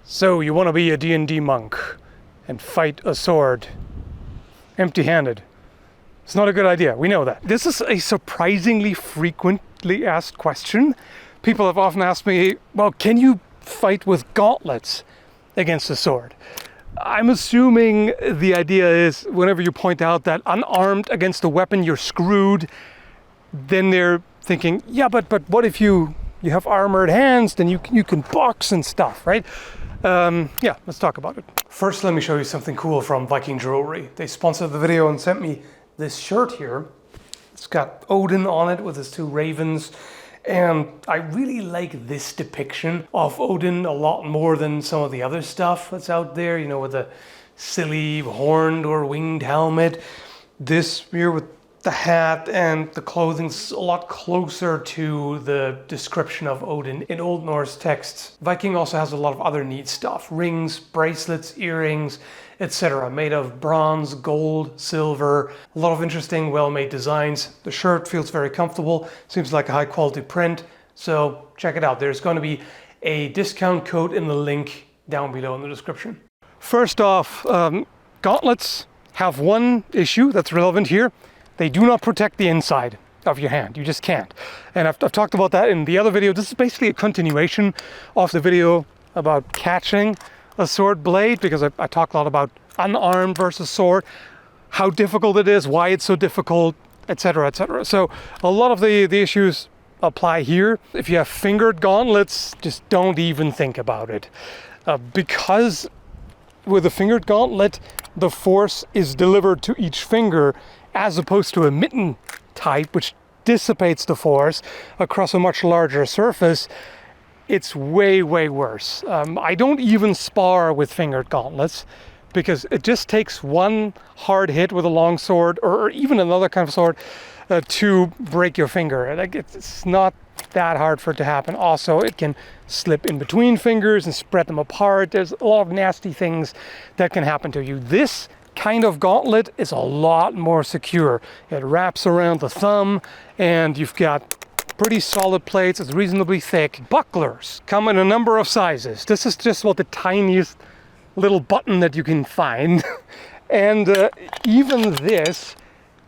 So you want to be a D&D monk and fight a sword empty-handed. It's not a good idea, we know that. This is a surprisingly frequently asked question. People have often asked me, well, can you fight with gauntlets against a sword? I'm assuming the idea is whenever you point out that unarmed against a weapon you're screwed, then they're thinking, yeah, but what if you have armored hands, then you can box and stuff, right? Yeah, let's talk about it. First, let me show you something cool from Viking Jewelry. They sponsored the video and sent me this shirt here. It's got Odin on it with his two ravens. And I really like this depiction of Odin a lot more than some of the other stuff that's out there, you know, with a silly horned or winged helmet. This here with the hat and the clothing's a lot closer to the description of Odin in Old Norse texts. Viking also has a lot of other neat stuff. Rings, bracelets, earrings, etc. made of bronze, gold, silver. A lot of interesting, well-made designs. The shirt feels very comfortable. Seems like a high-quality print. So check it out. There's going to be a discount code in the link down below in the description. First off, gauntlets have one issue that's relevant here. They do not protect the inside of your hand. You just can't. And I've talked about that in the other video. This is basically a continuation of the video about catching a sword blade, because I talked a lot about unarmed versus sword, how difficult it is, why it's so difficult, etc., etc. So a lot of the issues apply here. If you have fingered gauntlets, just don't even think about it. Because with a fingered gauntlet, the force is delivered to each finger, as opposed to a mitten type, which dissipates the force across a much larger surface. It's way, way worse. I don't even spar with fingered gauntlets because it just takes one hard hit with a long sword or even another kind of sword to break your finger. Like, it's not that hard for it to happen. Also, it can slip in between fingers and spread them apart. There's a lot of nasty things that can happen to you. This kind of gauntlet is a lot more secure. It wraps around the thumb and you've got pretty solid plates. It's reasonably thick. Bucklers come in a number of sizes. This is just about the tiniest little button that you can find. And even this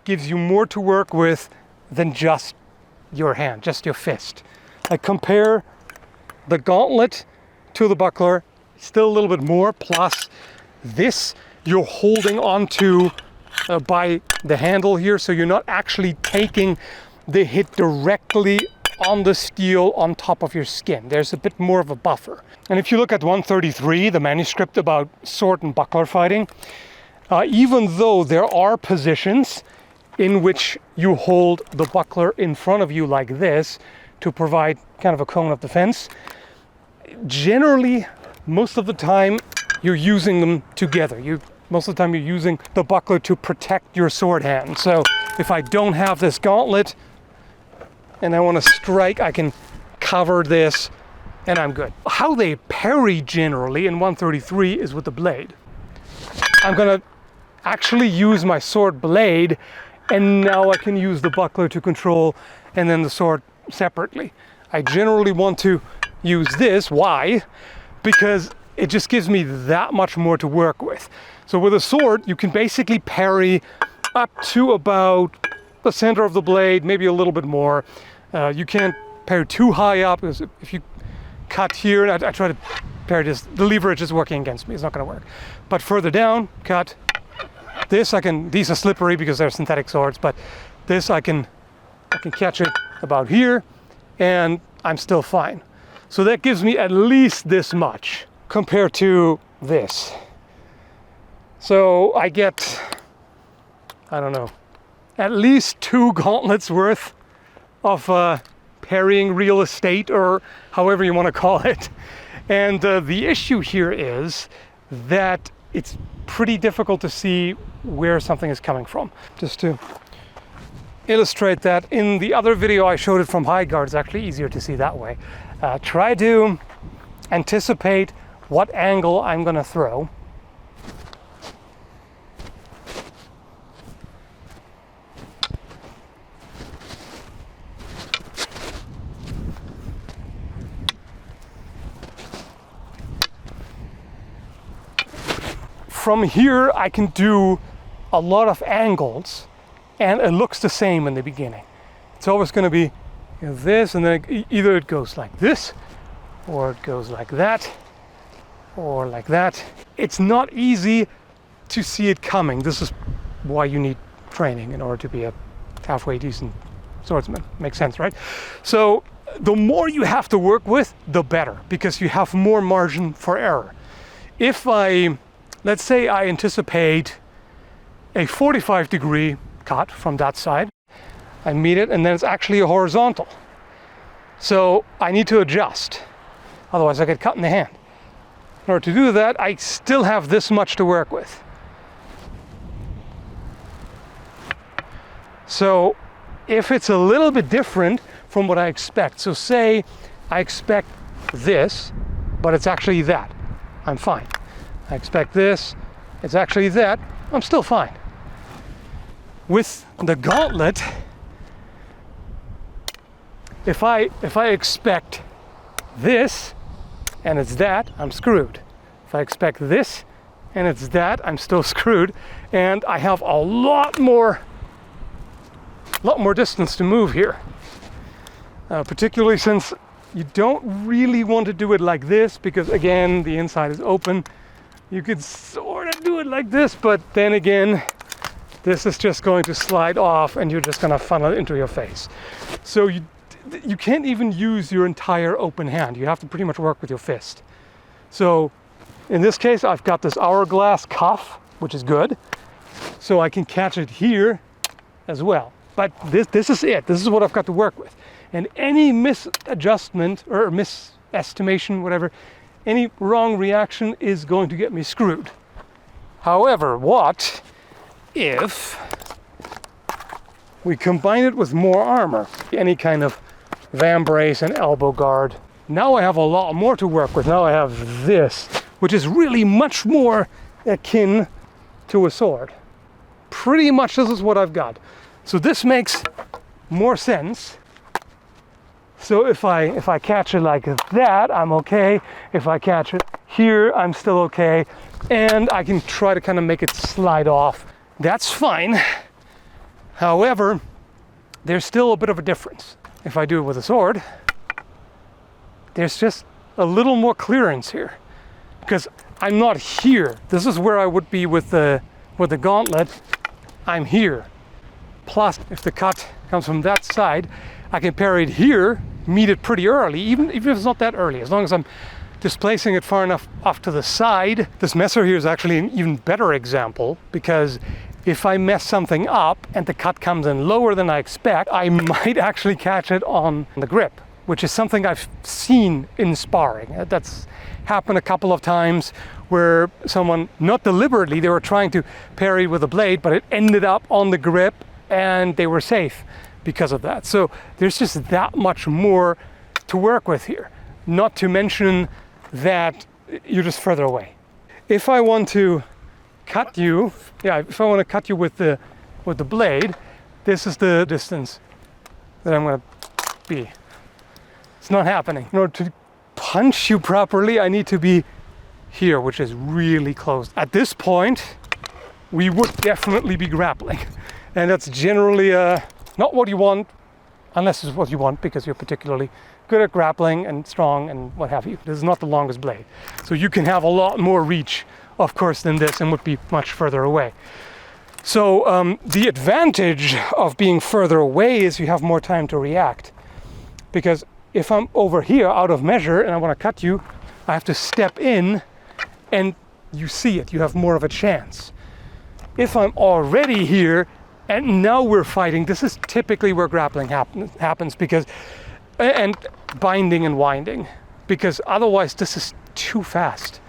gives you more to work with than just your hand, just your fist. Like, compare the gauntlet to the buckler, still a little bit more, plus this you're holding onto by the handle here, so you're not actually taking the hit directly on the steel on top of your skin. There's a bit more of a buffer. And if you look at 133, the manuscript about sword and buckler fighting, even though there are positions in which you hold the buckler in front of you like this to provide kind of a cone of defense, generally, most of the time, you're using them together. Most of the time you're using the buckler to protect your sword hand. So if I don't have this gauntlet and I want to strike, I can cover this and I'm good. How they parry generally in 133 is with the blade. I'm going to actually use my sword blade, and now I can use the buckler to control and then the sword separately. I generally want to use this. Why? Because it just gives me that much more to work with. So with a sword, you can basically parry up to about the center of the blade, maybe a little bit more. You can't parry too high up, because if you cut here, and I try to parry this, the leverage is working against me, it's not gonna work. But further down, cut. This these are slippery because they're synthetic swords, but this I can catch it about here, and I'm still fine. So that gives me at least this much compared to this. So I get, I don't know, at least 2 gauntlets worth of parrying real estate, or however you want to call it. And the issue here is that it's pretty difficult to see where something is coming from. Just to illustrate that, in the other video I showed it from high guard. It's actually easier to see that way. Try to anticipate what angle I'm going to throw. from here I can do a lot of angles, and it looks the same in the beginning. It's always going to be this, and then either it goes like this, or it goes like that, or like that. It's not easy to see it coming. This is why you need training in order to be a halfway decent swordsman. Makes sense, right? So the more you have to work with, the better, because you have more margin for error. If let's say I anticipate a 45-degree cut from that side, I meet it, and then it's actually a horizontal. So I need to adjust, otherwise I get cut in the hand. In order to do that, I still have this much to work with. So if it's a little bit different from what I expect, so say I expect this, but it's actually that, I'm fine. I expect this, it's actually that, I'm still fine. With the gauntlet, if I expect this and it's that, I'm screwed. If I expect this and it's that, I'm still screwed, and I have a lot more distance to move here. Particularly since you don't really want to do it like this, because again, the inside is open. You could sort of do it like this, but then again, this is just going to slide off and you're just going to funnel it into your face. So you can't even use your entire open hand. You have to pretty much work with your fist. So in this case, I've got this hourglass cuff, which is good. So I can catch it here as well. But this is it. This is what I've got to work with. And any misadjustment or misestimation, whatever, any wrong reaction is going to get me screwed. However, what if we combine it with more armor? Any kind of vambrace and elbow guard. Now I have a lot more to work with. Now I have this, which is really much more akin to a sword. Pretty much this is what I've got. So this makes more sense. So if I catch it like that, I'm okay. If I catch it here, I'm still okay. And I can try to kind of make it slide off. That's fine. However, there's still a bit of a difference. If I do it with a sword, there's just a little more clearance here, because I'm not here. This is where I would be with the gauntlet. I'm here. Plus, if the cut comes from that side, I can parry it here, meet it pretty early, even if it's not that early, as long as I'm displacing it far enough off to the side. This messer here is actually an even better example, because if I mess something up and the cut comes in lower than I expect, I might actually catch it on the grip, which is something I've seen in sparring. That's happened a couple of times where someone, not deliberately, they were trying to parry with a blade, but it ended up on the grip and they were safe because of that. So there's just that much more to work with here. Not to mention that you're just further away. If I want to cut you, if I want to cut you with the blade, this is the distance that I'm going to be. It's not happening. In order to punch you properly, I need to be here, which is really close. At this point, we would definitely be grappling. And that's generally not what you want, unless it's what you want because you're particularly good at grappling and strong and what have you. This is not the longest blade. So you can have a lot more reach, of course, than this, and would be much further away. So the advantage of being further away is you have more time to react. Because if I'm over here out of measure and I want to cut you, I have to step in and you see it, you have more of a chance. If I'm already here and now we're fighting, this is typically where grappling happens, because, and binding and winding, because otherwise this is too fast.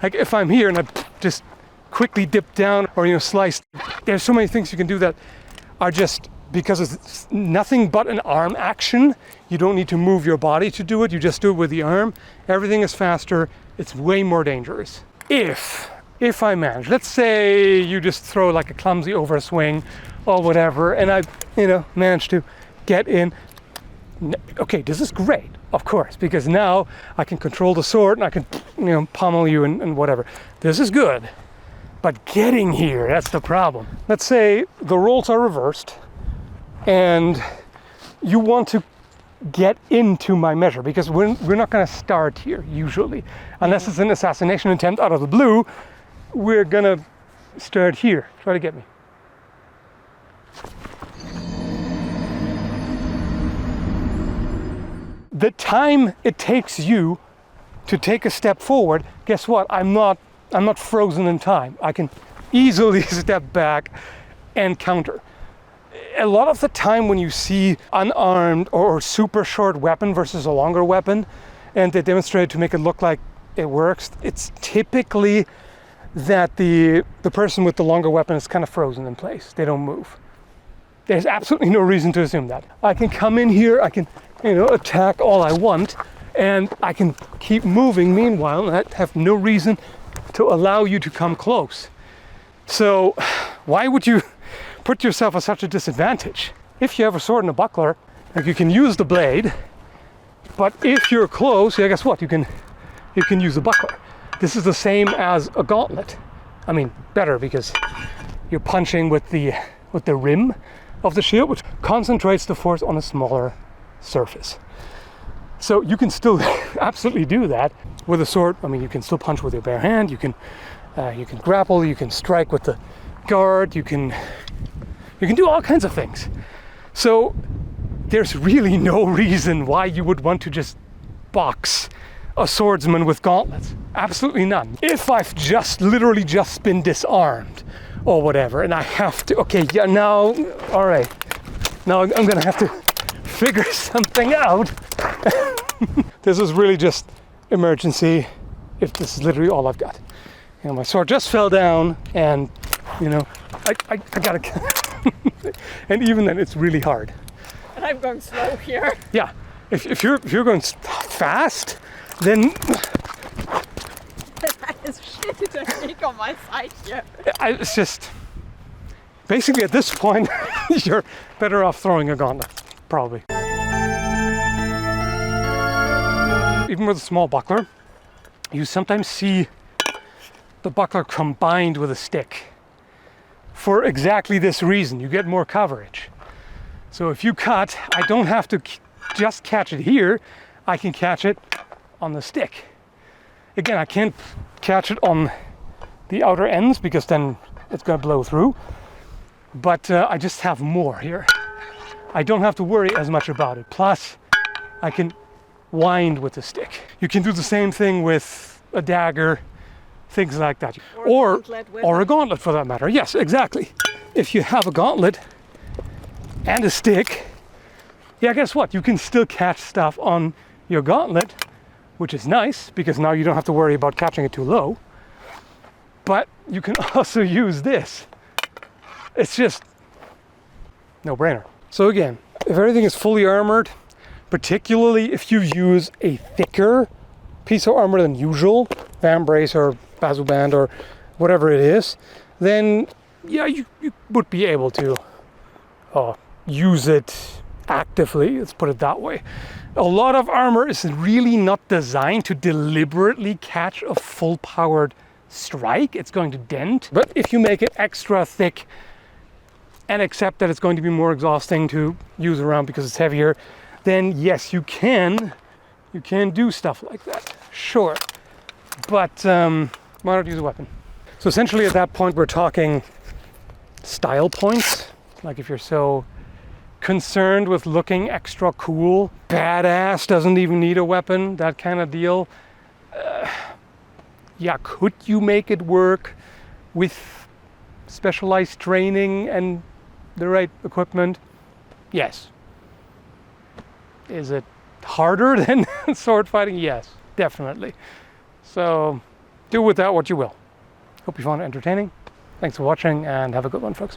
Like if I'm here and I just quickly dip down or slice, there's so many things you can do that are just, because it's nothing but an arm action. You don't need to move your body to do it, you just do it with the arm. Everything is faster, it's way more dangerous. If I manage, let's say you just throw like a clumsy overswing or whatever, and I manage to get in. Okay, this is great, of course, because now I can control the sword and I can pummel you and whatever. This is good. But getting here, that's the problem. Let's say the roles are reversed and you want to get into my measure, because we're not going to start here usually. Unless it's an assassination attempt out of the blue, we're going to start here. Try to get me. The time it takes you to take a step forward, guess what? I'm not frozen in time. I can easily step back and counter. A lot of the time when you see unarmed or super short weapon versus a longer weapon, and they demonstrate to make it look like it works, it's typically that the person with the longer weapon is kind of frozen in place. They don't move. There's absolutely no reason to assume that. I can come in here, I can, attack all I want, and I can keep moving meanwhile, and I have no reason to allow you to come close. So why would you put yourself at such a disadvantage? If you have a sword and a buckler, like, you can use the blade, but if you're close, yeah, guess what? You can use the buckler. This is the same as a gauntlet. I mean, better, because you're punching with the rim of the shield, which concentrates the force on a smaller surface. So you can still absolutely do that with a sword. I mean, you can still punch with your bare hand. You can grapple. You can strike with the guard. You can do all kinds of things. So there's really no reason why you would want to just box a swordsman with gauntlets. Absolutely none. If I've literally just been disarmed or whatever, and I have to, okay, yeah, now, all right, now I'm gonna have to figure something out. This is really just emergency, if this is literally all I've got. My sword just fell down, and I gotta and even then it's really hard. And I'm going slow here. Yeah, if you're going fast, then that is shitty technique on my side here. It's just basically at this point you're better off throwing a gauntlet, probably. Even with a small buckler, you sometimes see the buckler combined with a stick. For exactly this reason, you get more coverage. So if you cut, I don't have to just catch it here, I can catch it on the stick. Again, I can't catch it on the outer ends because then it's gonna blow through, but I just have more here. I don't have to worry as much about it. Plus, I can wind with the stick. You can do the same thing with a dagger, things like that. Or a gauntlet for that matter. Yes, exactly. If you have a gauntlet and a stick, yeah, guess what? You can still catch stuff on your gauntlet, which is nice because now you don't have to worry about catching it too low. But you can also use this. It's just no brainer. So again, if everything is fully armored, particularly if you use a thicker piece of armor than usual, vambrace or bazuband or whatever it is, then yeah, you would be able to use it actively, let's put it that way. A lot of armor is really not designed to deliberately catch a full-powered strike. It's going to dent. But if you make it extra thick and accept that it's going to be more exhausting to use around because it's heavier, then yes, you can do stuff like that, sure. But why not use a weapon? So essentially at that point we're talking style points. Like if you're so concerned with looking extra cool, badass, doesn't even need a weapon, that kind of deal. Yeah, could you make it work with specialized training and the right equipment? Yes. Is it harder than sword fighting? Yes, definitely. So do with that what you will. Hope you found it entertaining. Thanks for watching and have a good one, folks.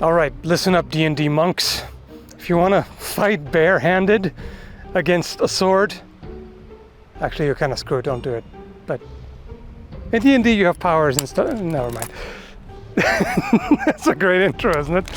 All right, listen up, D&D monks. If you want to fight barehanded against a sword, actually you're kind of screwed, don't do it. But in D&D you have powers and stuff. Never mind. That's a great intro, isn't it?